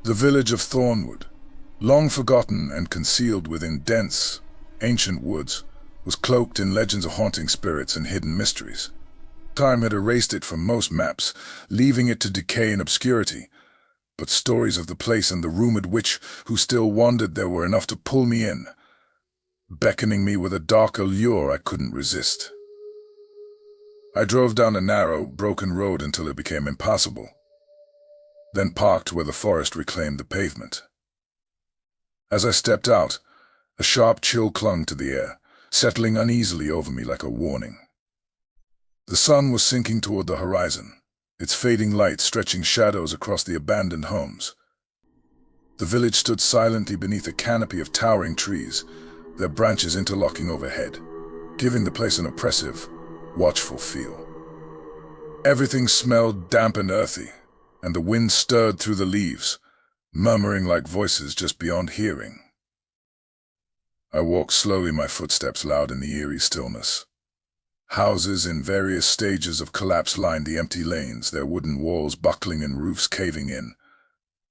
The village of Thornwood, long forgotten and concealed within dense, ancient woods, was cloaked in legends of haunting spirits and hidden mysteries. Time had erased it from most maps, leaving it to decay in obscurity, but stories of the place and the rumored witch who still wandered there were enough to pull me in, beckoning me with a dark allure I couldn't resist. I drove down a narrow, broken road until it became impassable, then parked where the forest reclaimed the pavement. As I stepped out, a sharp chill clung to the air, settling uneasily over me like a warning. The sun was sinking toward the horizon, its fading light stretching shadows across the abandoned homes. The village stood silently beneath a canopy of towering trees, their branches interlocking overhead, giving the place an oppressive, watchful feel. Everything smelled damp and earthy, and the wind stirred through the leaves, murmuring like voices just beyond hearing. I walked slowly, my footsteps loud in the eerie stillness. Houses in various stages of collapse lined the empty lanes, their wooden walls buckling and roofs caving in,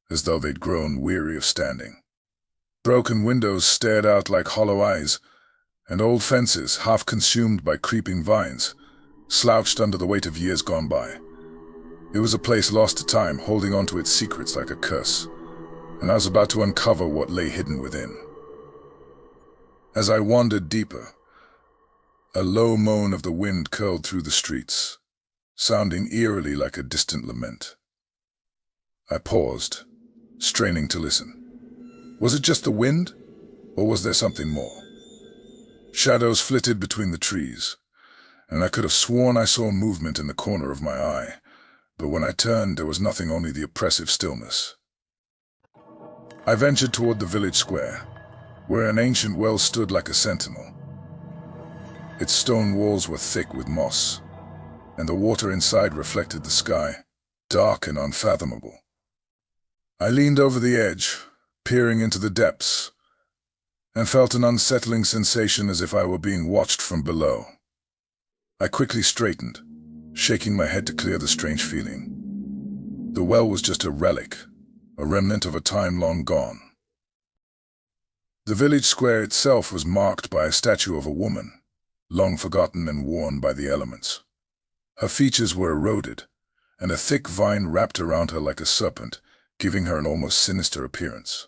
as though they'd grown weary of standing. Broken windows stared out like hollow eyes, and old fences, half consumed by creeping vines, slouched under the weight of years gone by. It was a place lost to time, holding on to its secrets like a curse, and I was about to uncover what lay hidden within. As I wandered deeper, a low moan of the wind curled through the streets, sounding eerily like a distant lament. I paused, straining to listen. Was it just the wind, or was there something more? Shadows flitted between the trees, and I could have sworn I saw movement in the corner of my eye, but when I turned there was nothing, only the oppressive stillness. I ventured toward the village square, where an ancient well stood like a sentinel. Its stone walls were thick with moss, and the water inside reflected the sky, dark and unfathomable. I leaned over the edge, peering into the depths, and felt an unsettling sensation as if I were being watched from below. I quickly straightened, shaking my head to clear the strange feeling. The well was just a relic, a remnant of a time long gone. The village square itself was marked by a statue of a woman, long forgotten and worn by the elements. Her features were eroded, and a thick vine wrapped around her like a serpent, giving her an almost sinister appearance.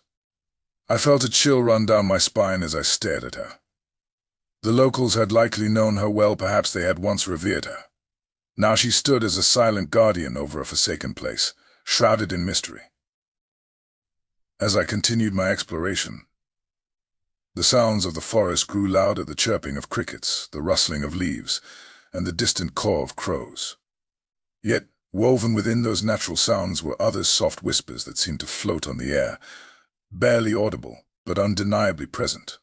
I felt a chill run down my spine as I stared at her. The locals had likely known her well, perhaps they had once revered her. Now she stood as a silent guardian over a forsaken place, shrouded in mystery. As I continued my exploration, the sounds of the forest grew louder, the chirping of crickets, the rustling of leaves, and the distant caw of crows. Yet, woven within those natural sounds were other soft whispers that seemed to float on the air, barely audible, but undeniably present.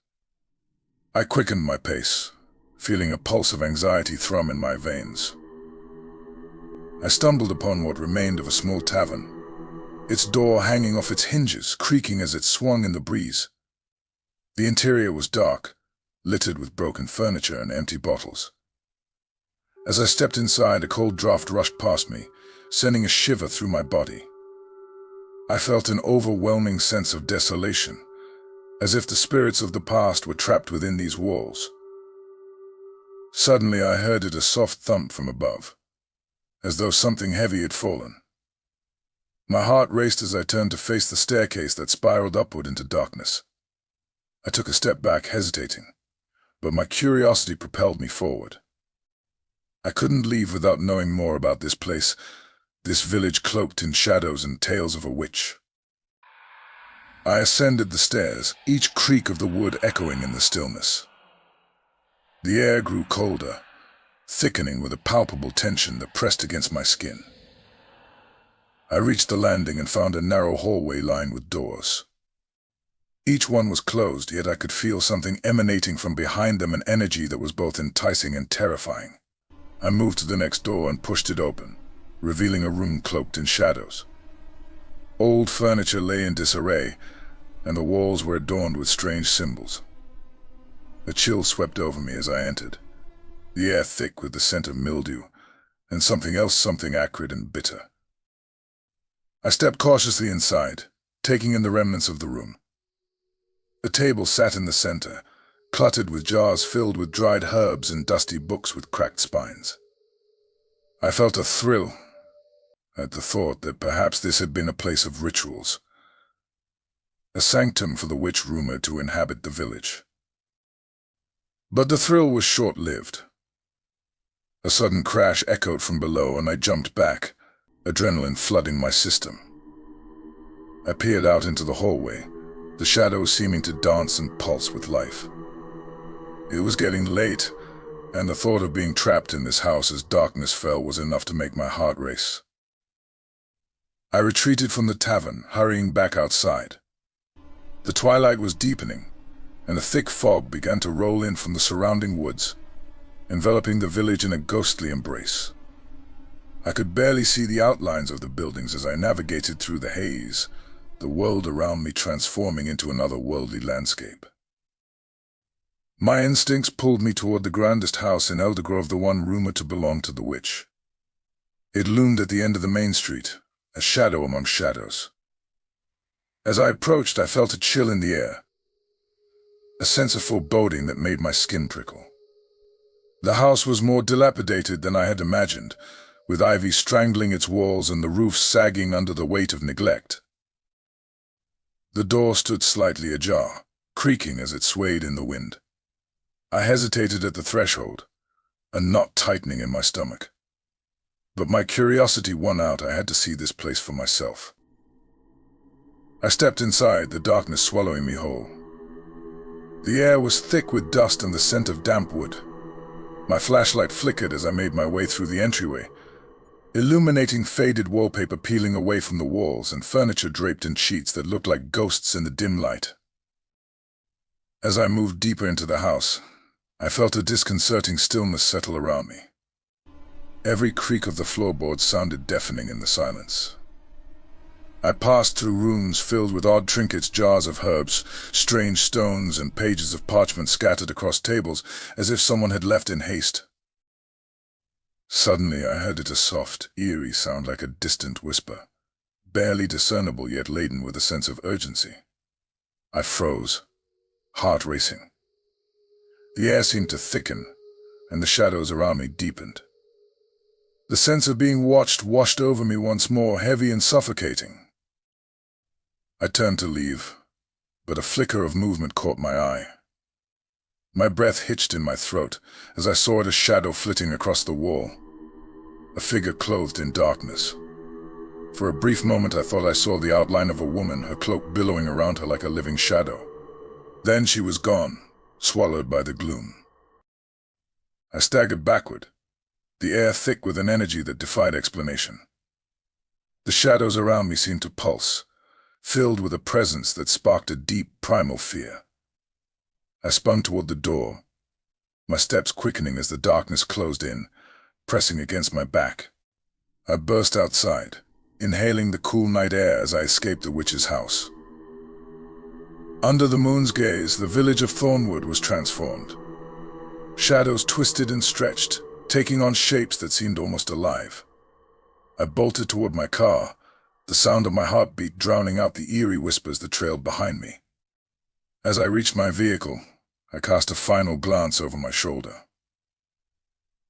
I quickened my pace, feeling a pulse of anxiety thrum in my veins. I stumbled upon what remained of a small tavern, its door hanging off its hinges, creaking as it swung in the breeze. The interior was dark, littered with broken furniture and empty bottles. As I stepped inside, a cold draft rushed past me, sending a shiver through my body. I felt an overwhelming sense of desolation, as if the spirits of the past were trapped within these walls. Suddenly I heard a soft thump from above, as though something heavy had fallen. My heart raced as I turned to face the staircase that spiraled upward into darkness. I took a step back, hesitating, but my curiosity propelled me forward. I couldn't leave without knowing more about this place, this village cloaked in shadows and tales of a witch. I ascended the stairs, each creak of the wood echoing in the stillness. The air grew colder, thickening with a palpable tension that pressed against my skin. I reached the landing and found a narrow hallway lined with doors. Each one was closed, yet I could feel something emanating from behind them, an energy that was both enticing and terrifying. I moved to the next door and pushed it open, revealing a room cloaked in shadows. Old furniture lay in disarray, and the walls were adorned with strange symbols. A chill swept over me as I entered, the air thick with the scent of mildew, and something else, something acrid and bitter. I stepped cautiously inside, taking in the remnants of the room. A table sat in the center, cluttered with jars filled with dried herbs and dusty books with cracked spines. I felt a thrill at the thought that perhaps this had been a place of rituals, a sanctum for the witch rumored to inhabit the village. But the thrill was short-lived. A sudden crash echoed from below, and I jumped back, adrenaline flooding my system. I peered out into the hallway, the shadows seeming to dance and pulse with life. It was getting late, and the thought of being trapped in this house as darkness fell was enough to make my heart race. I retreated from the tavern, hurrying back outside. The twilight was deepening, and a thick fog began to roll in from the surrounding woods, enveloping the village in a ghostly embrace. I could barely see the outlines of the buildings as I navigated through the haze, the world around me transforming into another worldly landscape. My instincts pulled me toward the grandest house in Eldergrove, the one rumored to belong to the witch. It loomed at the end of the main street, a shadow among shadows. As I approached, I felt a chill in the air, a sense of foreboding that made my skin prickle. The house was more dilapidated than I had imagined, with ivy strangling its walls and the roof sagging under the weight of neglect. The door stood slightly ajar, creaking as it swayed in the wind. I hesitated at the threshold, a knot tightening in my stomach. But my curiosity won out. I had to see this place for myself. I stepped inside, the darkness swallowing me whole. The air was thick with dust and the scent of damp wood. My flashlight flickered as I made my way through the entryway, illuminating faded wallpaper peeling away from the walls and furniture draped in sheets that looked like ghosts in the dim light. As I moved deeper into the house, I felt a disconcerting stillness settle around me. Every creak of the floorboards sounded deafening in the silence. I passed through rooms filled with odd trinkets, jars of herbs, strange stones, and pages of parchment scattered across tables as if someone had left in haste. Suddenly I heard a soft, eerie sound like a distant whisper, barely discernible yet laden with a sense of urgency. I froze, heart racing. The air seemed to thicken, and the shadows around me deepened. The sense of being watched washed over me once more, heavy and suffocating. I turned to leave, but a flicker of movement caught my eye. My breath hitched in my throat as I saw a shadow flitting across the wall, a figure clothed in darkness. For a brief moment I thought I saw the outline of a woman, her cloak billowing around her like a living shadow. Then she was gone, swallowed by the gloom. I staggered backward, the air thick with an energy that defied explanation. The shadows around me seemed to pulse, filled with a presence that sparked a deep, primal fear. I spun toward the door, my steps quickening as the darkness closed in, pressing against my back. I burst outside, inhaling the cool night air as I escaped the witch's house. Under the moon's gaze, the village of Thornwood was transformed. Shadows twisted and stretched, taking on shapes that seemed almost alive. I bolted toward my car, the sound of my heartbeat drowning out the eerie whispers that trailed behind me. As I reached my vehicle, I cast a final glance over my shoulder.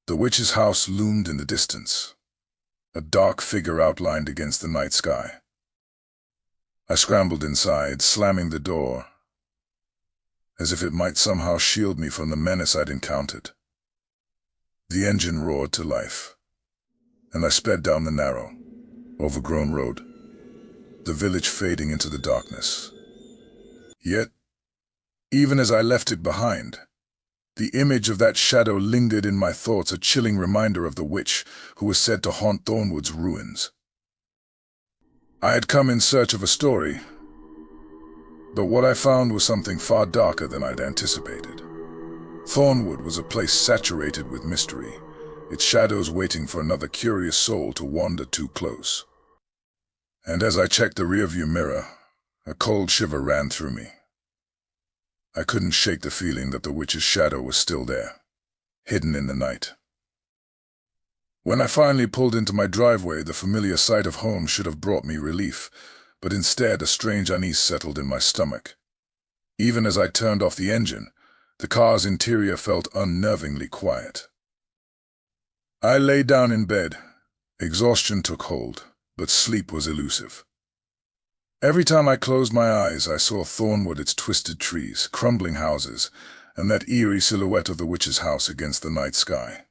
The witch's house loomed in the distance, a dark figure outlined against the night sky. I scrambled inside, slamming the door, as if it might somehow shield me from the menace I'd encountered. The engine roared to life, and I sped down the narrow, overgrown road, the village fading into the darkness. Yet, even as I left it behind, the image of that shadow lingered in my thoughts, a chilling reminder of the witch who was said to haunt Thornwood's ruins. I had come in search of a story, but what I found was something far darker than I'd anticipated. Thornwood was a place saturated with mystery, its shadows waiting for another curious soul to wander too close. And as I checked the rearview mirror, a cold shiver ran through me. I couldn't shake the feeling that the witch's shadow was still there, hidden in the night. When I finally pulled into my driveway, the familiar sight of home should have brought me relief, but instead a strange unease settled in my stomach. Even as I turned off the engine, the car's interior felt unnervingly quiet. I lay down in bed. Exhaustion took hold, but sleep was elusive. Every time I closed my eyes, I saw Thornwood, its twisted trees, crumbling houses, and that eerie silhouette of the witch's house against the night sky.